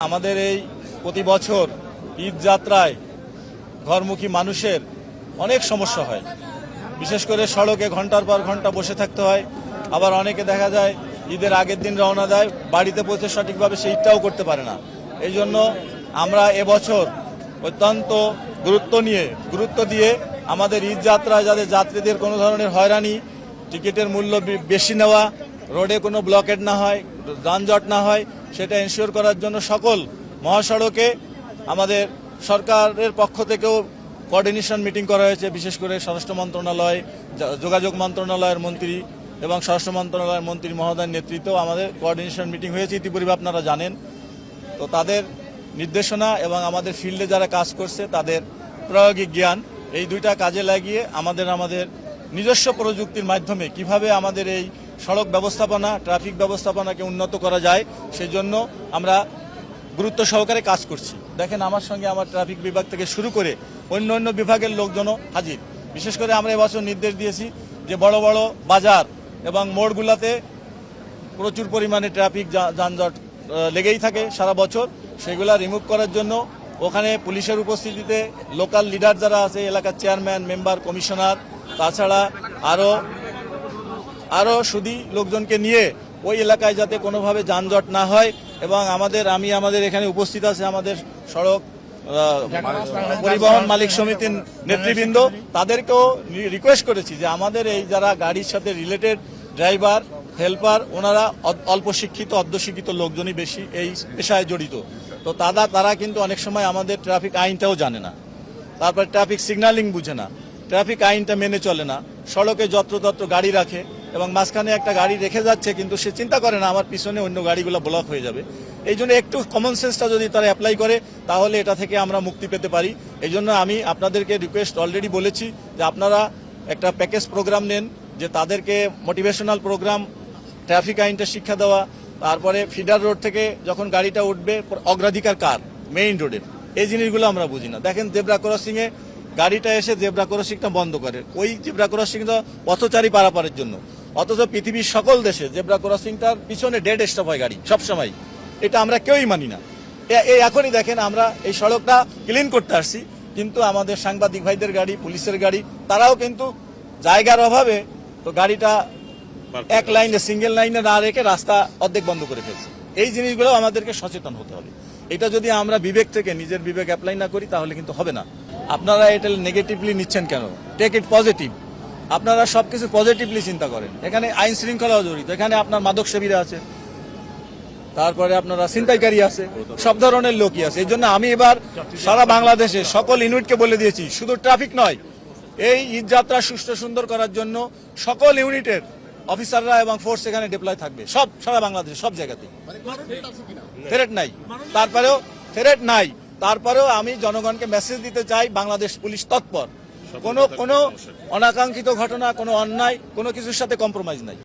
আমাদের এই প্রতি বছর ঈদ যাত্রায় ঘরমুখী মানুষের অনেক সমস্যা হয়। বিশেষ করে সড়কে ঘন্টার পর ঘন্টা বসে থাকতে হয়। আবার অনেকে দেখা যায় ঈদের আগের দিন রওনা দেয়, বাড়িতে পৌঁছে সঠিকভাবে সেই ঈদটাও করতে পারে না। এই জন্য আমরা এবছর অত্যন্ত গুরুত্ব দিয়ে আমাদের ঈদ যাত্রায় যাতে যাত্রীদের কোনো ধরনের হয়রানি, টিকিটের মূল্য বেশি নেওয়া, রোডে কোনো ব্লকেট না হয়, যানজট না হয়, সেটা এনশিওর করার জন্য সকল মহাসড়কে আমাদের সরকারের পক্ষ থেকেও কোঅর্ডিনেশন মিটিং করা হয়েছে। বিশেষ করে স্বরাষ্ট্র মন্ত্রণালয়, যোগাযোগ মন্ত্রণালয়ের মন্ত্রী এবং স্বরাষ্ট্র মন্ত্রণালয়ের মন্ত্রী মহোদয়ের নেতৃত্বেও আমাদের কোঅর্ডিনেশন মিটিং হয়েছে, ইতিপূর্বে আপনারা জানেন। তো তাদের নির্দেশনা এবং আমাদের ফিল্ডে যারা কাজ করছে তাদের প্রায়োগিক জ্ঞান, এই দুইটা কাজে লাগিয়ে আমাদের নিজস্ব প্রযুক্তির মাধ্যমে কিভাবে আমাদের এই সড়ক ব্যবস্থাপনা, ট্রাফিক ব্যবস্থাপনাকে উন্নত করা যায়, সেই জন্য আমরা গুরুত্ব সহকারে কাজ করছি। দেখেন, আমার সঙ্গে আমার ট্রাফিক বিভাগ থেকে শুরু করে অন্য বিভাগের লোকজনও হাজির। বিশেষ করে আমরা এবছর নির্দেশ দিয়েছি যে বড় বড় বাজার এবং মোড়গুলোতে প্রচুর পরিমাণে ট্রাফিক যানজট লেগেই থাকে সারা বছর, সেগুলা রিমুভ করার জন্য ওখানে পুলিশের উপস্থিতিতে লোকাল লিডার যারা আছে, এলাকার চেয়ারম্যান, মেম্বার, কমিশনার, তাছাড়া আরও সুদী লোকজনকে নিয়ে ওই এলাকায় যাতে কোনোভাবে যানজট না হয়। এবং আমাদের এখানে উপস্থিত আছে আমাদের সড়ক পরিবহন মালিক সমিতির নেতৃবৃন্দ, তাদেরকেও রিকোয়েস্ট করেছি যে আমাদের এই যারা গাড়ির সাথে রিলেটেড ড্রাইভার, হেল্পার, ওনারা অল্প শিক্ষিত, অর্ধশিক্ষিত লোকজনই বেশি এই পেশায় জড়িত। তো তারা কিন্তু অনেক সময় আমাদের ট্রাফিক আইনটাও জানে না, তারপর ট্রাফিক সিগন্যালিং বুঝে না, ট্রাফিক আইনটা মেনে চলে না, সড়কে যত্রতত্র গাড়ি রাখে এবং মাঝখানে একটা গাড়ি রেখে যাচ্ছে, কিন্তু সে চিন্তা করে না আমার পিছনে অন্য গাড়িগুলো ব্লক হয়ে যাবে। এই জন্য একটু কমন সেন্সটা যদি তারা অ্যাপ্লাই করে তাহলে এটা থেকে আমরা মুক্তি পেতে পারি। এই জন্য আমি আপনাদেরকে রিকোয়েস্ট অলরেডি বলেছি যে আপনারা একটা প্যাকেজ প্রোগ্রাম নেন, যে তাদেরকে মোটিভেশনাল প্রোগ্রাম, ট্রাফিক আইনটা শিক্ষা দেওয়া, তারপরে ফিডার রোড থেকে যখন গাড়িটা উঠবে অগ্রাধিকার কার, মেইন রোডের, এই জিনিসগুলো আমরা বুঝি না। দেখেন, জেব্রা ক্রসিংয়ে গাড়িটা এসে জেব্রা ক্রসিংটা বন্ধ করে, ওই জেব্রা ক্রসিংটা পথচারী পারাপারের জন্য, অথচ পৃথিবীর সকল দেশে জেব্রা ক্রসিংটার পিছনে ডেড স্টপ হয় গাড়ি সবসময়। এটা আমরা কেউই মানি না। এখনই দেখেন, আমরা এই সড়কটা ক্লিন করতে আসছি, কিন্তু আমাদের সাংবাদিক ভাইদের গাড়ি, পুলিশের গাড়ি, তারাও কিন্তু জায়গার অভাবে তো গাড়িটা এক লাইনে, সিঙ্গেল লাইনে না রেখে রাস্তা অর্ধেক বন্ধ করে ফেলছে। এই জিনিসগুলো আমাদেরকে সচেতন হতে হবে। এটা যদি আমরা বিবেক থেকে নিজের বিবেক অ্যাপ্লাই না করি তাহলে কিন্তু হবে না। আপনারা এটা নেগেটিভলি নিচ্ছেন কেন? Take it positive. আপনারা সবকিছু পজিটিভলি চিন্তা করেন। এখানে আইন শৃঙ্খলাও জড়িত, এখানে আপনার মাদক সেবীরা আছে, তারপরে আপনারা ছিনতাইকারী আছে, সব ধরনের লোকই আছে। এই জন্য আমি এবার সারা বাংলাদেশে সকল ইউনিটকে বলে দিয়েছি, শুধু ট্রাফিক নয়, এই ঈদ যাত্রা সুষ্ঠু সুন্দর করার জন্য সকল ইউনিটের অফিসাররা এবং ফোর্স এখানে ডিপ্লয় থাকবে, সব সারা বাংলাদেশে সব জায়গাতেই। থ্রেট নাই, তারপরেও আমি জনগণকে মেসেজ দিতে চাই, বাংলাদেশ পুলিশ তৎপর, কোনো অনাকাঙ্ক্ষিত ঘটনা, কোনো অন্যায়, কোনো কিছুর সাথে কম্প্রোমাইজ নাই।